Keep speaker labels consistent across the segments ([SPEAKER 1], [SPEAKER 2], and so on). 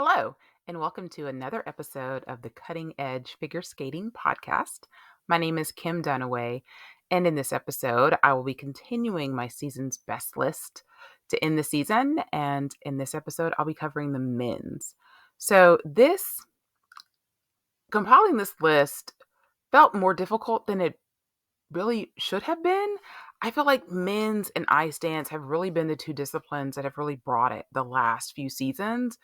[SPEAKER 1] Hello, and welcome to another episode of the Cutting Edge Figure Skating Podcast. My name is Kim Dunaway, and in this episode, I will be continuing my season's best list to end the season. And in this episode, I'll be covering the men's. So, compiling this list felt more difficult than it really should have been. I feel like men's and ice dance have really been the two disciplines that have really brought it the last few seasons.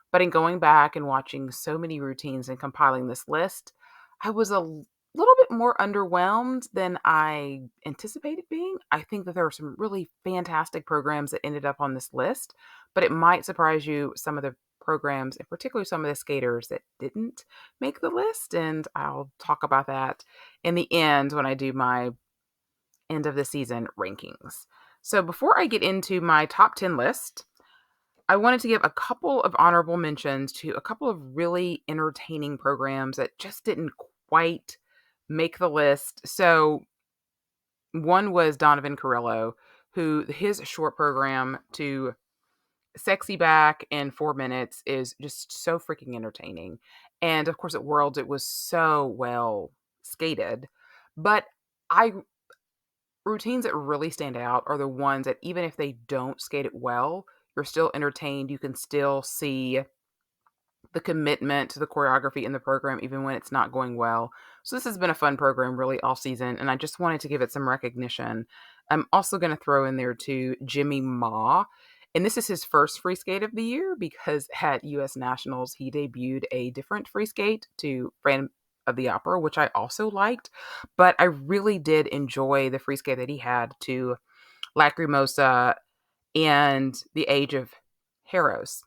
[SPEAKER 1] But in going back and watching so many routines and compiling this list, I was little bit more underwhelmed than I anticipated being. I think that there are some really fantastic programs that ended up on this list, but it might surprise you some of the programs, and particularly some of the skaters that didn't make the list. And I'll talk about that in the end when I do my end of the season rankings. So before I get into my top 10 list, I wanted to give a couple of honorable mentions to a couple of really entertaining programs that just didn't quite make the list. So one was Donovan Carrillo, who his short program to Sexy Back in 4 minutes is just so freaking entertaining. And of course, at Worlds, it was so well skated. But I routines that really stand out are the ones that even if they don't skate it well, you're still entertained. You can still see the commitment to the choreography in the program, even when it's not going well. So this has been a fun program really all season, and I just wanted to give it some recognition. I'm also going to throw in there too Jimmy Ma, and this is his first free skate of the year because at U.S. Nationals he debuted a different free skate to Phantom of the Opera, which I also liked, but I really did enjoy the free skate that he had to Lacrimosa and The Age of Heroes.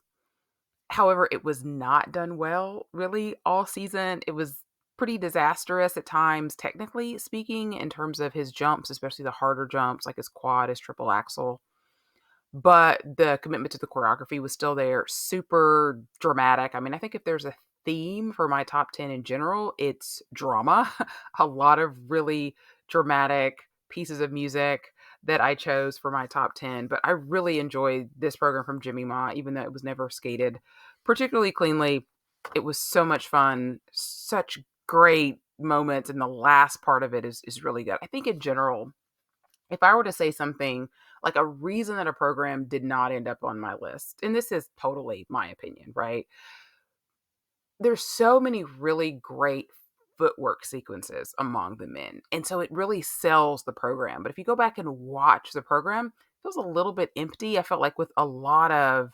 [SPEAKER 1] However, it was not done well really all season. It was pretty disastrous at times, technically speaking, in terms of his jumps, especially the harder jumps, like his quad, his triple axel. But the commitment to the choreography was still there, super dramatic. I mean, I think if there's a theme for my top 10 in general, it's drama. A lot of really dramatic pieces of music that I chose for my top 10. But I really enjoyed this program from Jimmy Ma, even though it was never skated particularly cleanly. It was so much fun, such great moments, and the last part of it is really good. I think in general, if I were to say something like a reason that a program did not end up on my list, and this is totally my opinion, right? There's so many really great footwork sequences among the men. And so it really sells the program. But if you go back and watch the program, it feels a little bit empty. I felt like with a lot of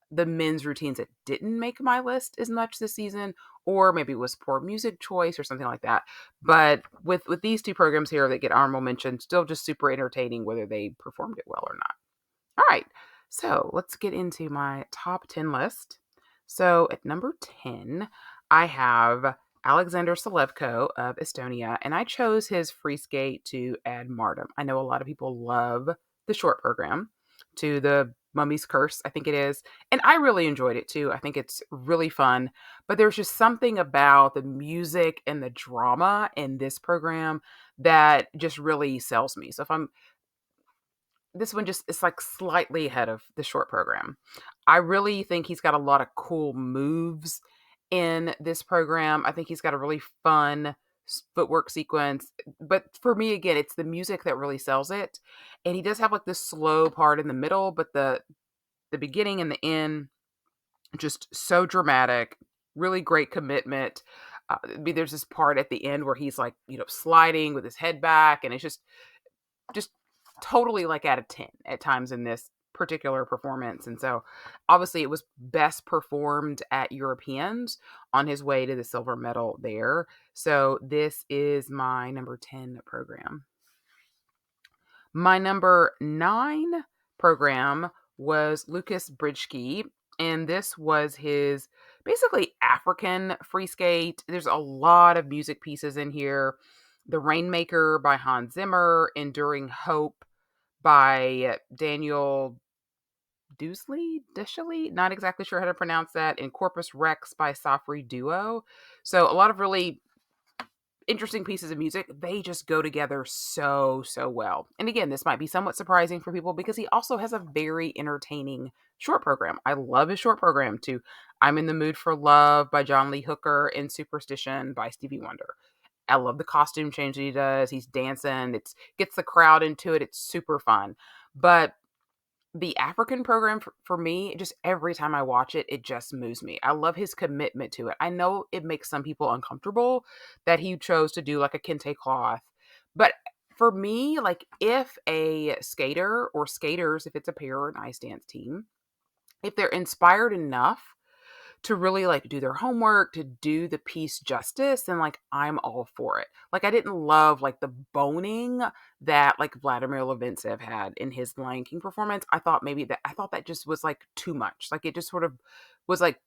[SPEAKER 1] the men's routines that didn't make my list as much this season, or maybe it was poor music choice or something like that. But with these two programs here that get honorable mention, still just super entertaining whether they performed it well or not. All right, so let's get into my top 10 list. So at number 10, I have Alexander Selevko of Estonia, and I chose his free skate to Ad Martem. I know a lot of people love the short program to the Mummy's Curse, I think it is. And I really enjoyed it too. I think it's really fun. But there's just something about the music and the drama in this program that just really sells me. So if I'm this one just is like slightly ahead of the short program. I really think he's got a lot of cool moves in this program. I think he's got a really fun footwork sequence. But for me, again, it's the music that really sells it. And he does have like this slow part in the middle, but the beginning and the end just so dramatic, really great commitment. There's this part at the end where he's like, sliding with his head back, and it's just totally like out of 10 at times in this particular performance. And so obviously it was best performed at Europeans on his way to the silver medal there. So this is my number 10 program. My number 9 program was Lucas Bridgski, and this was his basically African free skate. There's a lot of music pieces in here. The Rainmaker by Hans Zimmer, Enduring Hope by Daniel Dushely, not exactly sure how to pronounce that, and Corpus Rex by Safri Duo. So a lot of really interesting pieces of music, they just go together so, so well. And again, this might be somewhat surprising for people because he also has a very entertaining short program. I love his short program too. I'm in the Mood for Love by John Lee Hooker and Superstition by Stevie Wonder. I love the costume change that he does. He's dancing. It's gets the crowd into it. It's super fun. But the African program for me, just every time I watch it, it just moves me. I love his commitment to it. I know it makes some people uncomfortable that he chose to do like a kente cloth, but for me, like if a skater or skaters, if it's a pair or an ice dance team, if they're inspired enough to really like do their homework, to do the piece justice, then like I'm all for it. Like I didn't love like the boning that like Vladimir Levinsev had in his Lion King performance. I thought that just was like too much. Like it just sort of was like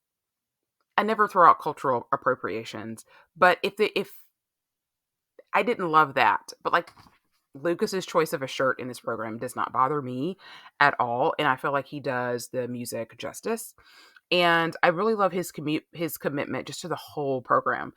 [SPEAKER 1] I never throw out cultural appropriations, but if I didn't love that, but like Lucas's choice of a shirt in this program does not bother me at all, and I feel like he does the music justice. And I really love his commitment just to the whole program.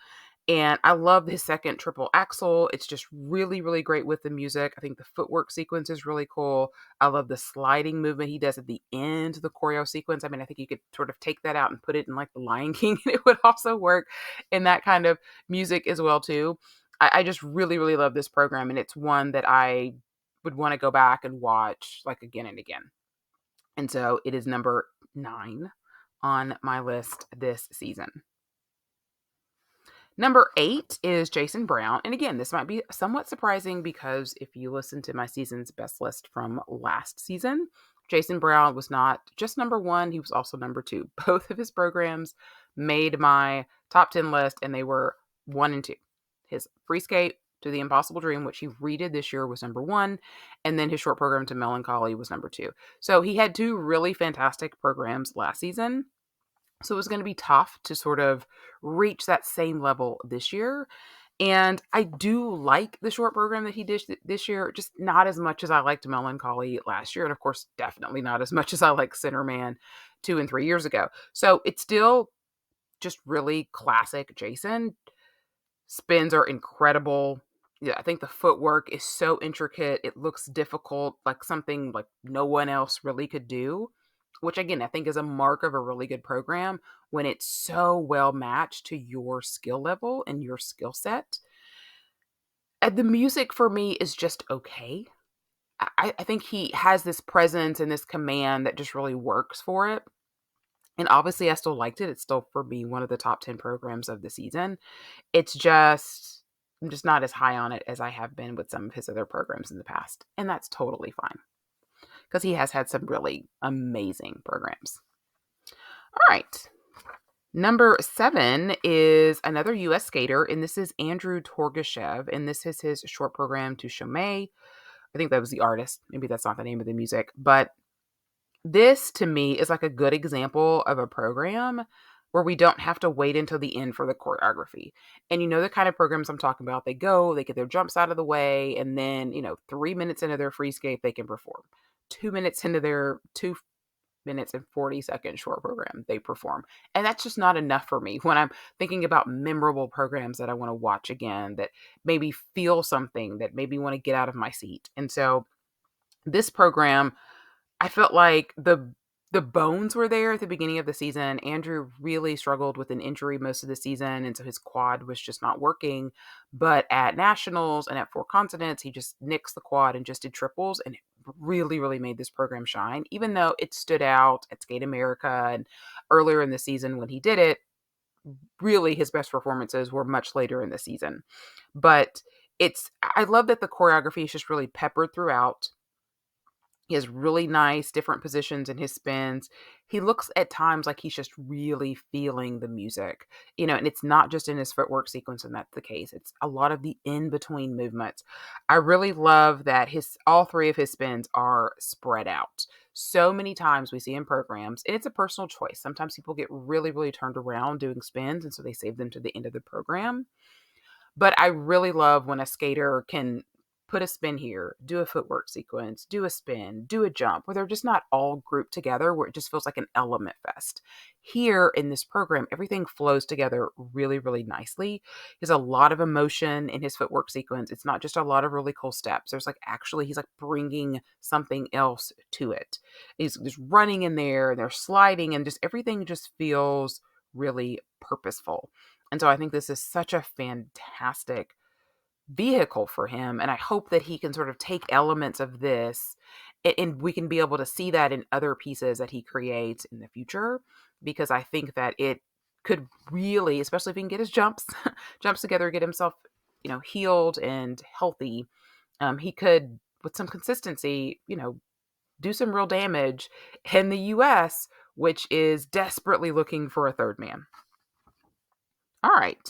[SPEAKER 1] And I love his second triple axel. It's just really, really great with the music. I think the footwork sequence is really cool. I love the sliding movement he does at the end of the choreo sequence. I mean, I think you could sort of take that out and put it in like the Lion King, and it would also work in that kind of music as well too. I just really, really love this program, and it's one that I would want to go back and watch like again and again. And so it is number 9 on my list this season. Number 8 is Jason Brown. And again, this might be somewhat surprising because if you listen to my season's best list from last season, Jason Brown was not just number 1, he was also number 2. Both of his programs made my top 10 list, and they were 1 and 2. His Free Skate to the Impossible Dream, which he redid this year, was number 1, and then his short program to Melancholy was number 2. So he had 2 really fantastic programs last season. So it was going to be tough to sort of reach that same level this year. And I do like the short program that he did this year, just not as much as I liked Melancholy last year. And of course, definitely not as much as I like Centerman 2 and 3 years ago. So it's still just really classic Jason. Spins are incredible. Yeah, I think the footwork is so intricate. It looks difficult, like something like no one else really could do, which again, I think is a mark of a really good program when it's so well matched to your skill level and your skill set. And the music for me is just okay. I think he has this presence and this command that just really works for it. And obviously, I still liked it. It's still, for me, one of the top 10 programs of the season. It's just, I'm just not as high on it as I have been with some of his other programs in the past. And that's totally fine because he has had some really amazing programs. All right. Number 7 is another U.S. skater, and this is Andrew Torgashev, and this is his short program to Chomei. I think that was the artist. Maybe that's not the name of the music, but this to me is like a good example of a program where we don't have to wait until the end for the choreography. And you know the kind of programs I'm talking about. They go, they get their jumps out of the way, and then, 3 minutes into their free skate, they can perform. 2 minutes into their 2 minutes and 40-second short program, they perform. And that's just not enough for me when I'm thinking about memorable programs that I want to watch again, that maybe feel something, that maybe want to get out of my seat. And so this program, I felt like the bones were there at the beginning of the season. Andrew really struggled with an injury most of the season, and so his quad was just not working. But at nationals and at Four Continents, he just nixed the quad and just did triples, and it really, really made this program shine. Even though it stood out at Skate America and earlier in the season when he did it, really his best performances were much later in the season. But I love that the choreography is just really peppered throughout. He has really nice different positions in his spins. He looks at times like he's just really feeling the music, and it's not just in his footwork sequence, and that's the case. It's a lot of the in-between movements. I really love that all 3 of his spins are spread out. So many times we see in programs, and it's a personal choice. Sometimes people get really, really turned around doing spins, and so they save them to the end of the program. But I really love when a skater can put a spin here, do a footwork sequence, do a spin, do a jump, where they're just not all grouped together, where it just feels like an element fest. Here in this program, everything flows together really, really nicely. There's a lot of emotion in his footwork sequence. It's not just a lot of really cool steps. There's like actually, he's like bringing something else to it. He's just running in there and they're sliding, and just everything just feels really purposeful. And so I think this is such a fantastic vehicle for him. And I hope that he can sort of take elements of this and we can be able to see that in other pieces that he creates in the future, because I think that it could really, especially if he can get his jumps together, get himself, healed and healthy. He could, with some consistency, do some real damage in the US, which is desperately looking for a third man. All right.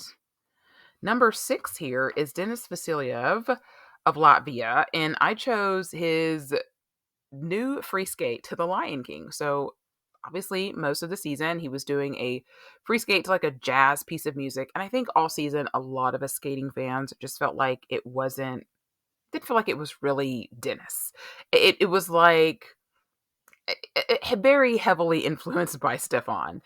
[SPEAKER 1] Number 6 here is Denis Vasiliev of Latvia, and I chose his new free skate to The Lion King. So obviously most of the season he was doing a free skate to like a jazz piece of music, and I think all season a lot of us skating fans just felt like didn't feel like it was really Denis. It was like very heavily influenced by Stefan.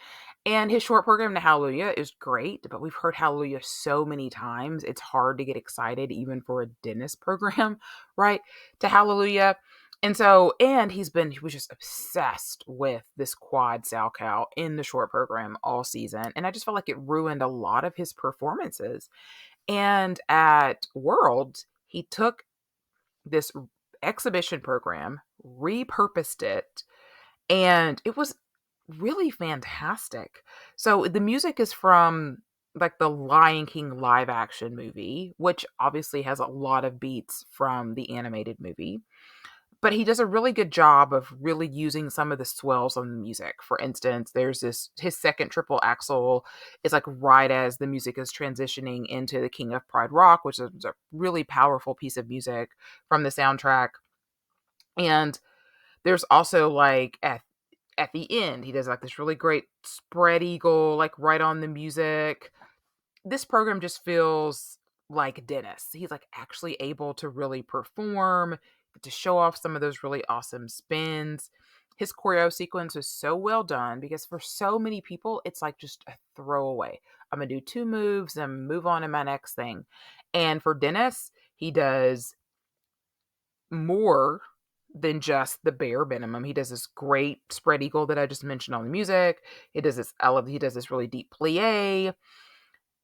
[SPEAKER 1] And his short program to Hallelujah is great, but we've heard Hallelujah so many times, it's hard to get excited even for a Denis program, right? To Hallelujah. And so, and he was just obsessed with this quad Salchow in the short program all season. And I just felt like it ruined a lot of his performances. And at Worlds, he took this exhibition program, repurposed it, and it was really fantastic. So the music is from like the Lion King live action movie, which obviously has a lot of beats from the animated movie. But he does a really good job of really using some of the swells on the music. For instance, there's his second triple axel is like right as the music is transitioning into the King of Pride Rock, which is a really powerful piece of music from the soundtrack. And there's also like at the end, he does like this really great spread eagle, like right on the music. This program just feels like Denis. He's like actually able to really perform, to show off some of those really awesome spins. His choreo sequence is so well done because for so many people, it's like just a throwaway. I'm going to do 2 moves and move on to my next thing. And for Denis, he does more than just the bare minimum. He does this great spread eagle that I just mentioned on the music. He does this really deep plie.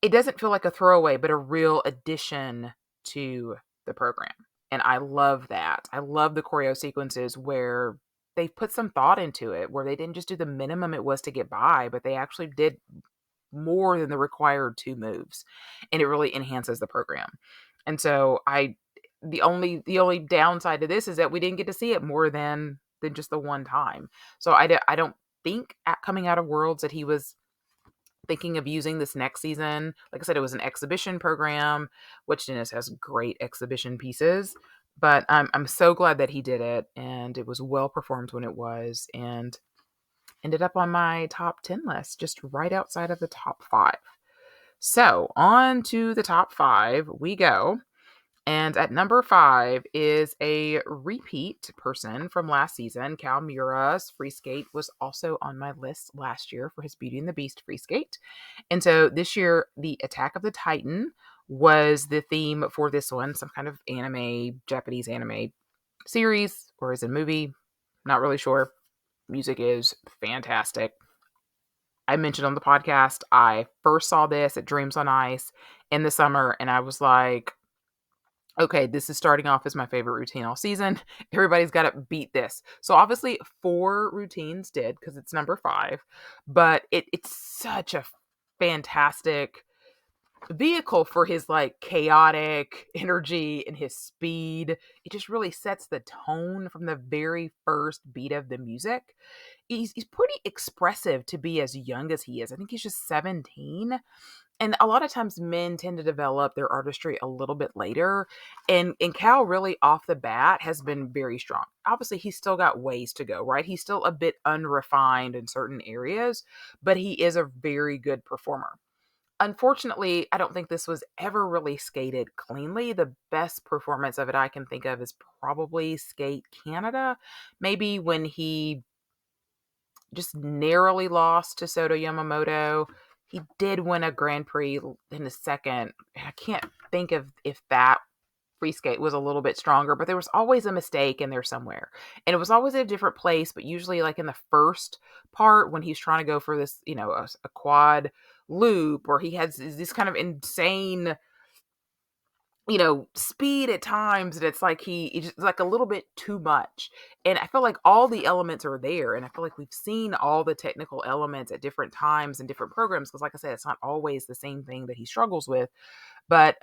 [SPEAKER 1] It doesn't feel like a throwaway, but a real addition to the program. And I love that. I love the choreo sequences where they put some thought into it, where they didn't just do the minimum it was to get by, but they actually did more than the required 2 moves. And it really enhances the program. And so the only downside to this is that we didn't get to see it more than just the one time. So I don't think coming out of Worlds that he was thinking of using this next season. Like I said, it was an exhibition program, which Denis has great exhibition pieces. But I'm so glad that he did it, and it was well performed when it was, and ended up on my top 10 list, just right outside of the top 5. So on to the top 5 we go. And at number 5 is a repeat person from last season. Cal Mura's free skate was also on my list last year for his Beauty and the Beast free skate. And so this year, the Attack of the Titan was the theme for this one, some kind of Japanese anime series, or is it a movie? Not really sure. Music is fantastic. I mentioned on the podcast, I first saw this at Dreams on Ice in the summer, and I was like, okay, this is starting off as my favorite routine all season. Everybody's got to beat this. So obviously 4 routines did because it's number 5, but it's such a fantastic vehicle for his like chaotic energy and his speed. It just really sets the tone from the very first beat of the music. He's pretty expressive to be as young as he is. I think he's just 17. And a lot of times men tend to develop their artistry a little bit later. And Cal really off the bat has been very strong. Obviously, he's still got ways to go, right? He's still a bit unrefined in certain areas, but he is a very good performer. unfortunately, I don't think this was ever really skated cleanly. The best performance of it I can think of is probably Skate Canada. Maybe when he just narrowly lost to Soto Yamamoto. He did win a Grand Prix in the second. I can't think of if that free skate was a little bit stronger, but there was always a mistake in there somewhere. And it was always in a different place, but usually like in the first part when he's trying to go for this, a quad loop, or he has this kind of insane speed at times, and it's like he just like a little bit too much. And I feel like all the elements are there, and I feel like we've seen all the technical elements at different times and different programs, because like I said, it's not always the same thing that he struggles with. But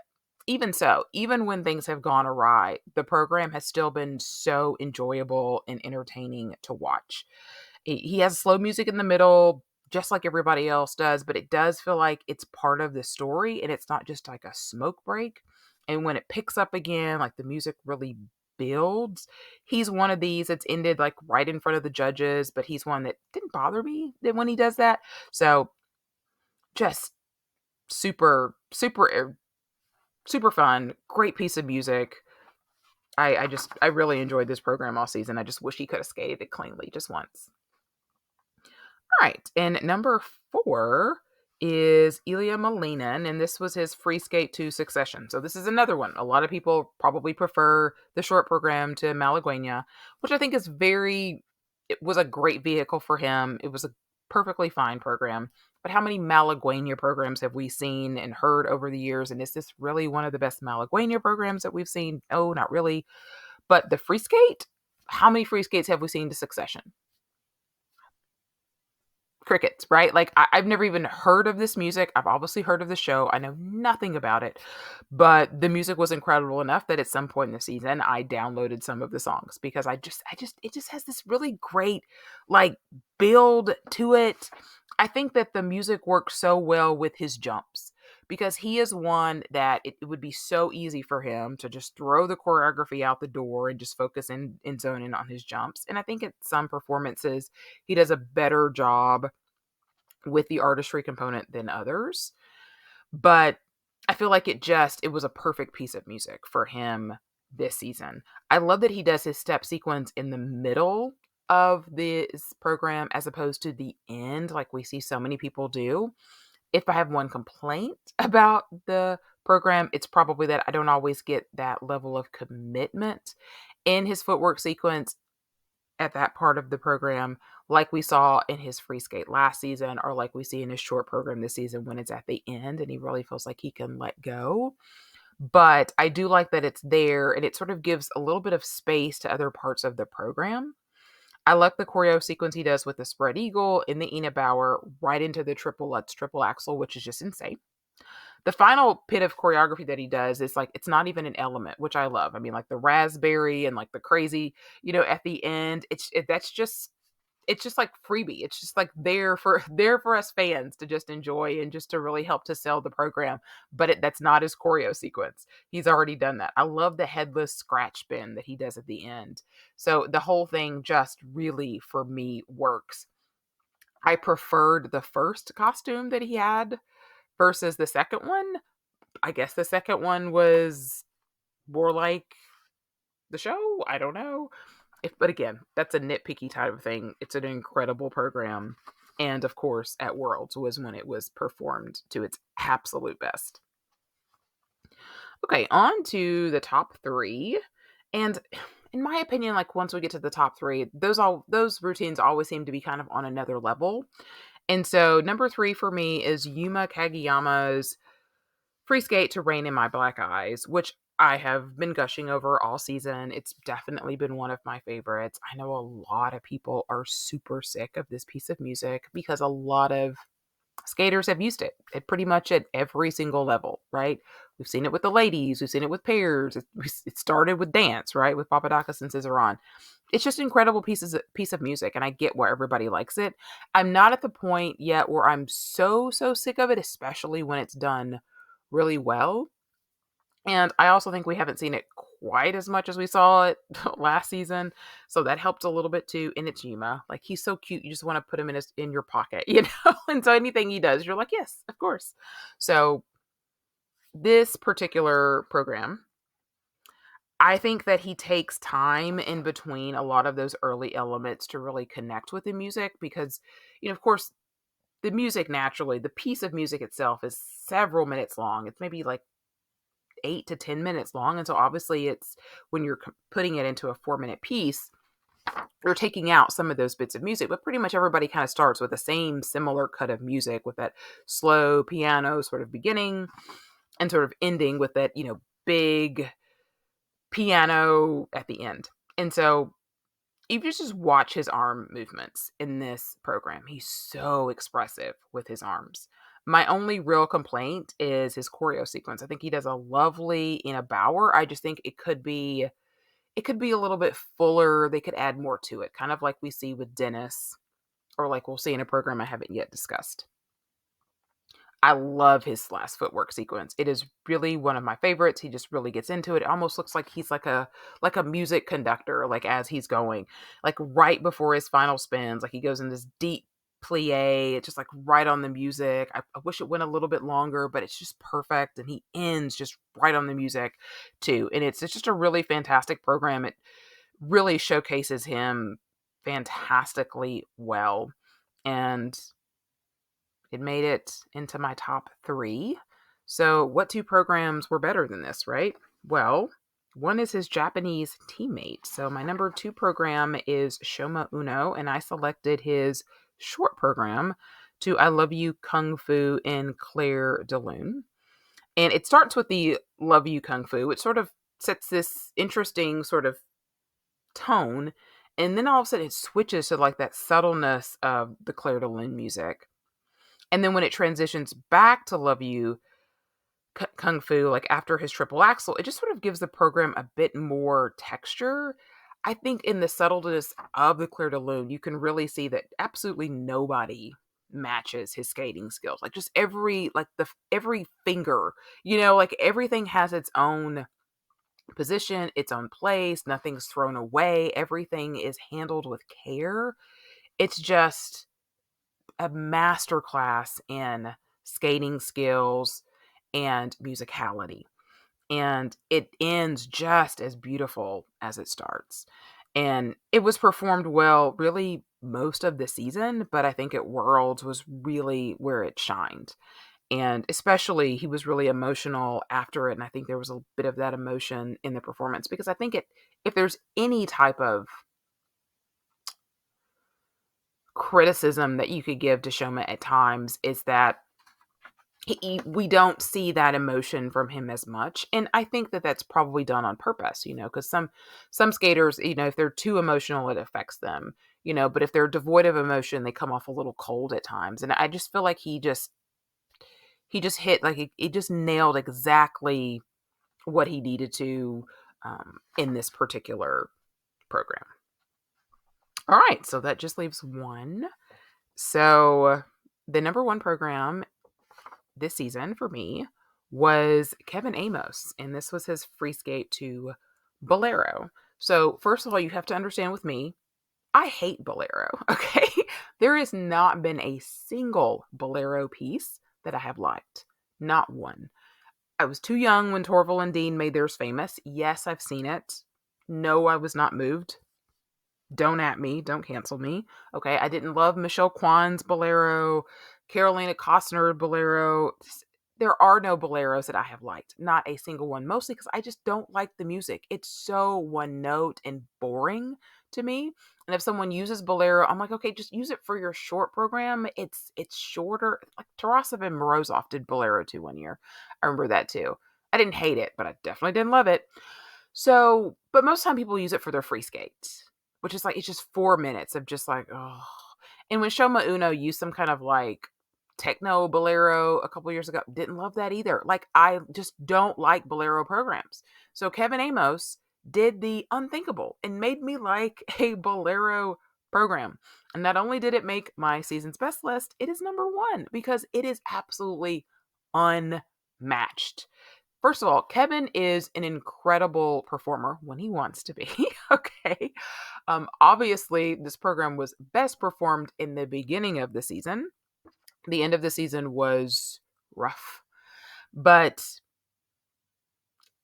[SPEAKER 1] even so, even when things have gone awry, the program has still been so enjoyable and entertaining to watch. He has slow music in the middle, just like everybody else does, but it does feel like it's part of the story and it's not just like a smoke break. And when it picks up again, like the music really builds. He's one of these that's ended like right in front of the judges, but he's one that didn't bother me that when he does that. So just super, super, super fun. Great piece of music. I really enjoyed this program all season. I just wish he could have skated it cleanly just once. All right. And number 4 is Ilya Malinin, and this was his free skate to Succession. So this is another one. A lot of people probably prefer the short program to Malaguena, which I think it was a great vehicle for him. It was a perfectly fine program. But how many Malaguena programs have we seen and heard over the years? And is this really one of the best Malaguena programs that we've seen? Oh, not really. But the free skate, how many free skates have we seen to Succession? Crickets, right? Like I've never even heard of this music. I've obviously heard of the show. I know nothing about it, but the music was incredible enough that at some point in the season, I downloaded some of the songs because it just has this really great like build to it. I think that the music works so well with his jumps because he is one that it would be so easy for him to just throw the choreography out the door and just focus in zone in on his jumps. And I think at some performances, he does a better job with the artistry component than others. But I feel like it was a perfect piece of music for him this season. I love that he does his step sequence in the middle of this program as opposed to the end, like we see so many people do. If I have one complaint about the program, it's probably that I don't always get that level of commitment in his footwork sequence at that part of the program, like we saw in his free skate last season, or like we see in his short program this season when it's at the end and he really feels like he can let go. But I do like that it's there and it sort of gives a little bit of space to other parts of the program. I like the choreo sequence he does with the spread eagle in the Ina Bauer right into the triple Lutz triple axel, which is just insane. The final bit of choreography that he does is like, it's not even an element, which I love. I mean, like the raspberry and like the crazy, at the end, it's just like freebie. It's just like there for us fans to just enjoy and just to really help to sell the program. But that's not his choreo sequence. He's already done that. I love the headless scratch spin that he does at the end. So the whole thing just really for me works. I preferred the first costume that he had versus the second one. I guess the second one was more like the show. I don't know. But again, that's a nitpicky type of thing. It's an incredible program. And of course, at Worlds was when it was performed to its absolute best. Okay, on to the top 3. And in my opinion, like once we get to the top 3, those routines always seem to be kind of on another level. And so number 3 for me is Yuma Kageyama's free skate to Rain in My Black Eyes, which I have been gushing over all season. It's definitely been one of my favorites. I know a lot of people are super sick of this piece of music because a lot of skaters have used it at pretty much at every single level, right? We've seen it with the ladies. We've seen it with pairs. It started with dance, right? With Papadakis and Cizeron. It's just incredible piece of music, and I get why everybody likes it. I'm not at the point yet where I'm so sick of it, especially when it's done really well. And I also think we haven't seen it quite as much as we saw it last season. So that helped a little bit too. And it's Yuma. Like, he's so cute. You just want to put him in your pocket, And so anything he does, you're like, yes, of course. So this particular program, I think that he takes time in between a lot of those early elements to really connect with the music because, of course, the music naturally, the piece of music itself is several minutes long. It's maybe like 8 to 10 minutes long. And so obviously it's when you're putting it into a 4-minute piece, you're taking out some of those bits of music, but pretty much everybody kind of starts with the same similar cut of music with that slow piano sort of beginning and sort of ending with that, big piano at the end. And so if you just watch his arm movements in this program, he's so expressive with his arms. My only real complaint is his choreo sequence. I think he does a lovely in a Bauer. I just think it could be a little bit fuller. They could add more to it, kind of like we see with Dennis, or like we'll see in a program I haven't yet discussed. I love his last footwork sequence. It is really one of my favorites. He just really gets into it. It almost looks like he's like a music conductor, like as he's going, like right before his final spins, like he goes in this deep plie. It's just like right on the music. I wish it went a little bit longer, but it's just perfect. And he ends just right on the music too. And it's just a really fantastic program. It really showcases him fantastically well. And it made it into my top 3. So, what 2 programs were better than this, right? Well, one is his Japanese teammate. So, my number 2 program is Shoma Uno, and I selected his short program to I Love You Kung Fu in Claire de Lune. And it starts with the Love You Kung Fu, which sort of sets this interesting sort of tone. And then all of a sudden it switches to like that subtleness of the Claire de Lune music. And then when it transitions back to Love You Kung Fu, like after his triple axel, it just sort of gives the program a bit more texture. I think in the subtleness of the Claire de Lune, you can really see that absolutely nobody matches his skating skills. Like just every finger, like everything has its own position, its own place, nothing's thrown away, everything is handled with care. It's just a masterclass in skating skills and musicality. And it ends just as beautiful as it starts. And it was performed well, really, most of the season, but I think at Worlds was really where it shined. And especially, he was really emotional after it. And I think there was a bit of that emotion in the performance because I think if there's any type of criticism that you could give to Shoma at times is that we don't see that emotion from him as much, and I think that that's probably done on purpose, because some skaters, if they're too emotional, it affects them, but if they're devoid of emotion, they come off a little cold at times, and I just feel like he just hit like he just nailed exactly what he needed to in this particular program. All right, so that just leaves one. So the number 1 program this season for me was Kevin Amos, and this was his free skate to Bolero. So first of all, you have to understand with me, I hate Bolero, okay? There has not been a single Bolero piece that I have liked. Not one. I was too young when Torval and Dean made theirs famous. Yes, I've seen it. No, I was not moved. Don't at me. Don't cancel me. Okay, I didn't love Michelle Kwan's Bolero, Carolina Costner Bolero. There are no Boleros that I have liked. Not a single one. Mostly because I just don't like the music. It's so one note and boring to me. And if someone uses Bolero, I'm like, okay, just use it for your short program. It's shorter. Like Tarasov and Morozov did Bolero too one year. I remember that too. I didn't hate it, but I definitely didn't love it. So, but most time people use it for their free skates, which is like, it's just 4 minutes of just like, oh. And when Shoma Uno used some kind of like techno bolero a couple years ago, didn't love that either. Like, I just don't like bolero programs. So Kevin Amos did the unthinkable and made me like a bolero program. And not only did it make my season's best list, it is number 1 because it is absolutely unmatched. First of all, Kevin is an incredible performer when he wants to be. Okay. Obviously, this program was best performed in the beginning of the season. The end of the season was rough, but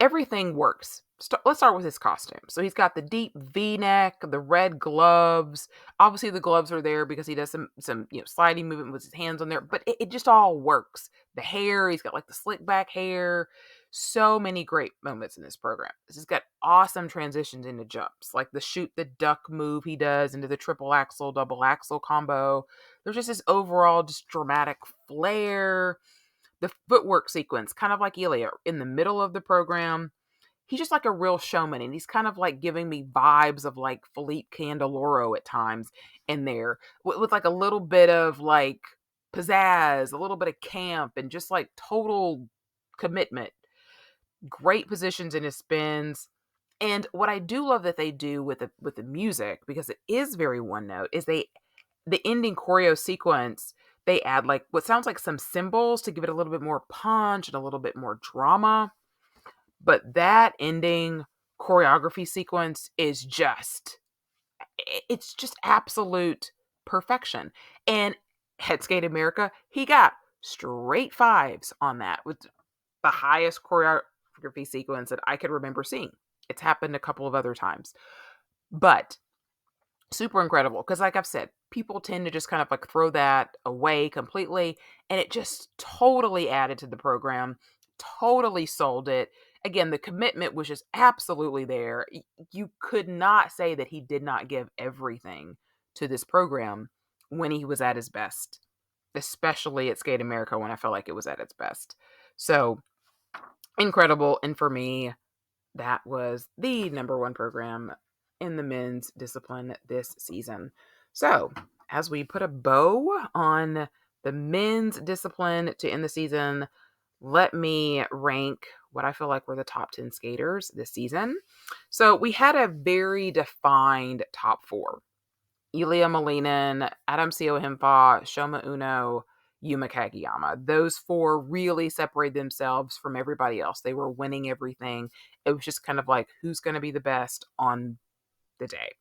[SPEAKER 1] everything works. Let's start with his costume. So he's got the deep V-neck, the red gloves. Obviously, the gloves are there because he does some sliding movement with his hands on there. But it just all works. The hair, he's got like the slick back hair. So many great moments in this program. He's got awesome transitions into jumps, like the shoot the duck move he does into the triple axel, double axel combo. There's just this overall just dramatic flair. The footwork sequence, kind of like Ilya, in the middle of the program. He's just like a real showman, and he's kind of like giving me vibes of like Philippe Candeloro at times in there, with like a little bit of like pizzazz, a little bit of camp, and just like total commitment. Great positions in his spins. And what I do love that they do with the music, because it is very one note, is the ending choreo sequence, they add like what sounds like some cymbals to give it a little bit more punch and a little bit more drama. But that ending choreography sequence is it's just absolute perfection. And Headskate America, he got straight fives on that, with the highest choreography sequence that I could remember seeing. It's happened a couple of other times. But super incredible, because like I've said, people tend to just kind of like throw that away completely, and it just totally added to the program, totally sold it. Again, the commitment was just absolutely there. You could not say that he did not give everything to this program when he was at his best, especially at Skate America when I felt like it was at its best. So incredible. And for me, that was the number one program in the men's discipline this season. So, as we put a bow on the men's discipline to end the season, let me rank what I feel like were the top 10 skaters this season. So, we had a very defined top four: Ilya Malinin, Adam Siohimfa, Shoma Uno, Yuma Kageyama. Those four really separated themselves from everybody else. They were winning everything. It was just kind of like, who's going to be the best on the day?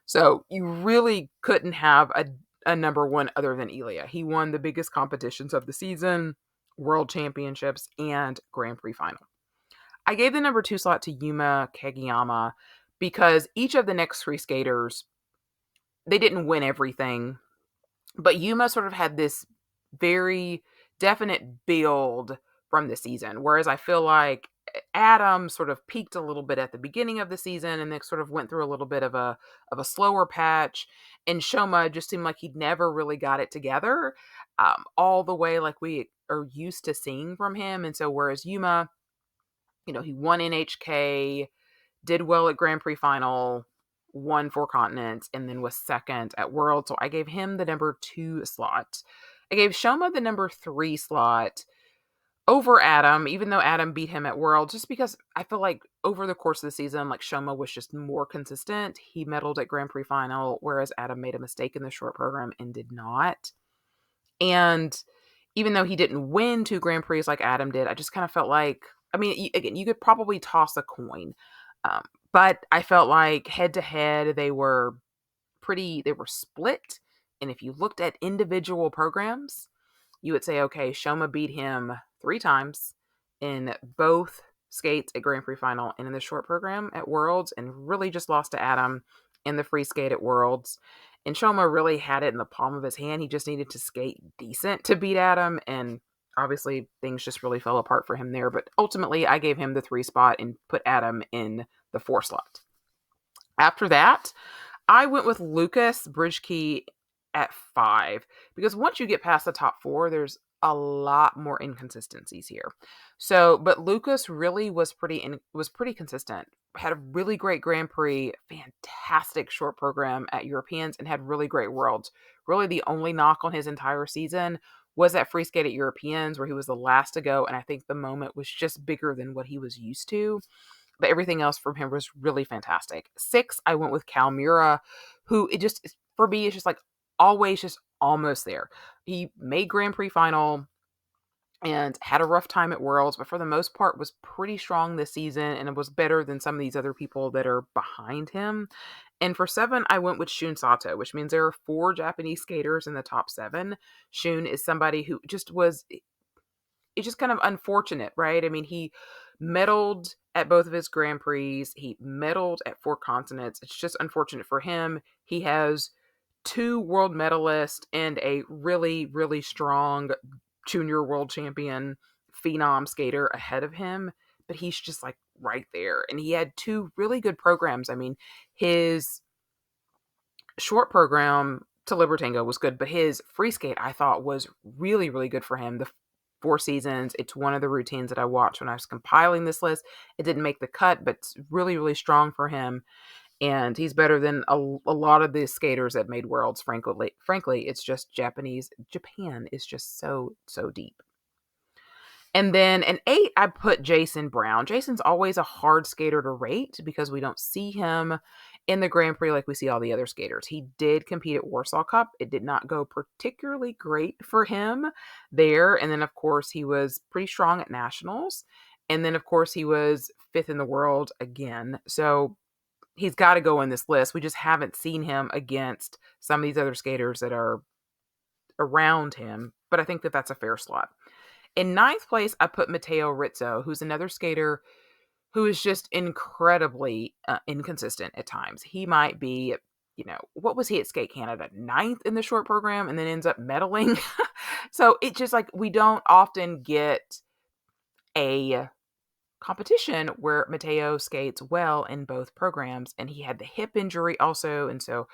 [SPEAKER 1] So you really couldn't have a number one other than Ilya. He won the biggest competitions of the season, World Championships, and Grand Prix final. I gave the number two slot to Yuma Kageyama because each of the next three skaters, they didn't win everything, but Yuma sort of had this very definite build from the season, whereas I feel like Adam sort of peaked a little bit at the beginning of the season and then sort of went through a little bit of a slower patch, and Shoma just seemed like he'd never really got it together, all the way like we are used to seeing from him. And so whereas Yuma, he won NHK, did well at Grand Prix final, won four continents, and then was second at World. So I gave him the number two slot. I gave Shoma the number three slot over Adam, even though Adam beat him at World, just because I feel like over the course of the season, like Shoma was just more consistent. He medaled at Grand Prix final, whereas Adam made a mistake in the short program and did not. And even though he didn't win two Grand Prix like Adam did, I just kind of felt like, I mean, again, you could probably toss a coin. But I felt like head to head, they were split. And if you looked at individual programs, you would say, okay, Shoma beat him three times in both skates at Grand Prix final and in the short program at Worlds, and really just lost to Adam in the free skate at Worlds. And Shoma really had it in the palm of his hand. He just needed to skate decent to beat Adam, and obviously things just really fell apart for him there. But ultimately, I gave him the three spot and put Adam in the four slot. After that, I went with Lucas Bridgekey at five, because once you get past the top four, there's a lot more inconsistencies here. So, but Lucas really was pretty consistent. Had a really great Grand Prix, fantastic short program at Europeans, and had really great Worlds. Really, the only knock on his entire season was that free skate at Europeans, where he was the last to go, and I think the moment was just bigger than what he was used to. But everything else from him was really fantastic. Six, I went with Cal Mura, who it just, for me, it's just like always just almost there. He made Grand Prix final, and had a rough time at Worlds, but for the most part was pretty strong this season, and it was better than some of these other people that are behind him. And for 7, I went with Shun Sato, which means there are 4 Japanese skaters in the top 7. Shun is somebody who just was it's just kind of unfortunate, right? I mean, he medaled at both of his Grand Prix. He medaled at 4 continents. It's just unfortunate for him. He has 2 world medalists and a really, really strong junior world champion phenom skater ahead of him, but he's just like right there. And he had 2 really good programs. I mean, his short program to Libertango was good, but his free skate I thought was really, really good for him. The 4 seasons, it's one of the routines that I watched when I was compiling this list. It didn't make the cut, but it's really, really strong for him. And he's better than a lot of the skaters that made worlds, frankly, it's just Japan is just so, so deep. And then an 8, I put Jason Brown. Jason's always a hard skater to rate because we don't see him in the Grand Prix like we see all the other skaters. He did compete at Warsaw Cup. It did not go particularly great for him there. And then, of course, he was pretty strong at Nationals. And then, of course, he was 5th in the world again. So he's got to go in this list. We just haven't seen him against some of these other skaters that are around him. But I think that that's a fair slot. In 9th place, I put Matteo Rizzo, who's another skater who is just incredibly inconsistent at times. He might be, what was he at Skate Canada? 9th in the short program and then ends up medaling. So it's just like we don't often get a competition where Matteo skates well in both programs. And he had the hip injury also. And so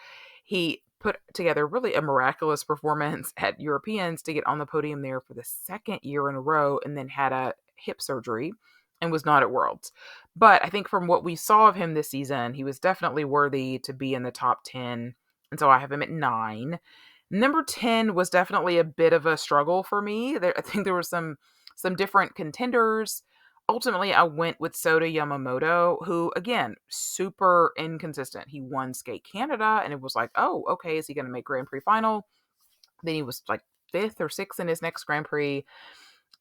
[SPEAKER 1] he put together really a miraculous performance at Europeans to get on the podium there for the 2nd year in a row, and then had a hip surgery and was not at Worlds. But I think from what we saw of him this season, he was definitely worthy to be in the top 10. And so I have him at 9. Number 10 was definitely a bit of a struggle for me. I think there were some different contenders. Ultimately, I went with Sota Yamamoto, who, again, super inconsistent. He won Skate Canada, and it was like, oh, okay, is he going to make Grand Prix final? Then he was like 5th or 6th in his next Grand Prix,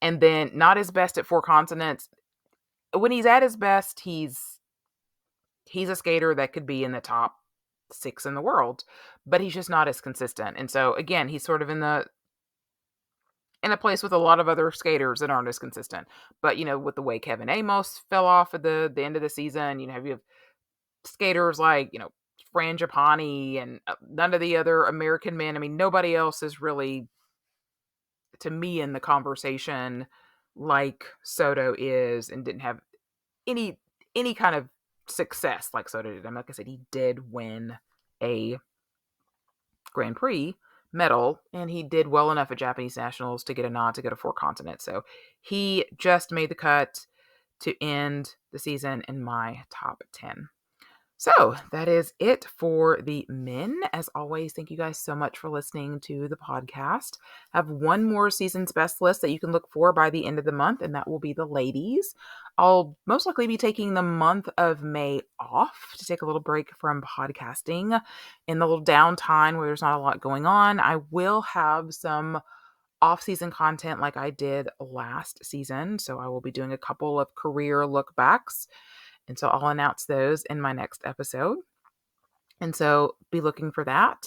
[SPEAKER 1] and then not his best at 4 continents. When he's at his best, he's a skater that could be in the top 6 in the world, but he's just not as consistent. And so, again, he's sort of in a place with a lot of other skaters that aren't as consistent. But, with the way Kevin Amos fell off at the end of the season, you have skaters like, Frangipani and none of the other American men. I mean, nobody else is really, to me, in the conversation like Soto is, and didn't have any kind of success like Soto did. I mean, like I said, he did win a Grand Prix medal, and he did well enough at Japanese Nationals to get a nod to go to 4 continents. So he just made the cut to end the season in my top 10. So that is it for the men. As always, thank you guys so much for listening to the podcast. I have one more season's best list that you can look for by the end of the month, and that will be the ladies. I'll most likely be taking the month of May off to take a little break from podcasting in the little downtime where there's not a lot going on. I will have some off-season content like I did last season, so I will be doing a couple of career look backs. And so I'll announce those in my next episode. And so be looking for that.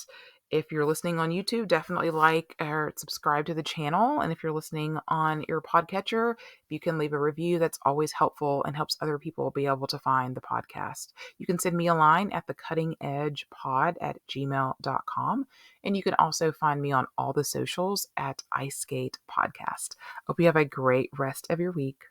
[SPEAKER 1] If you're listening on YouTube, definitely like or subscribe to the channel. And if you're listening on your podcatcher, you can leave a review. That's always helpful and helps other people be able to find the podcast. You can send me a line at thecuttingedgepod@gmail.com. And you can also find me on all the socials at Ice Skate Podcast. Hope you have a great rest of your week.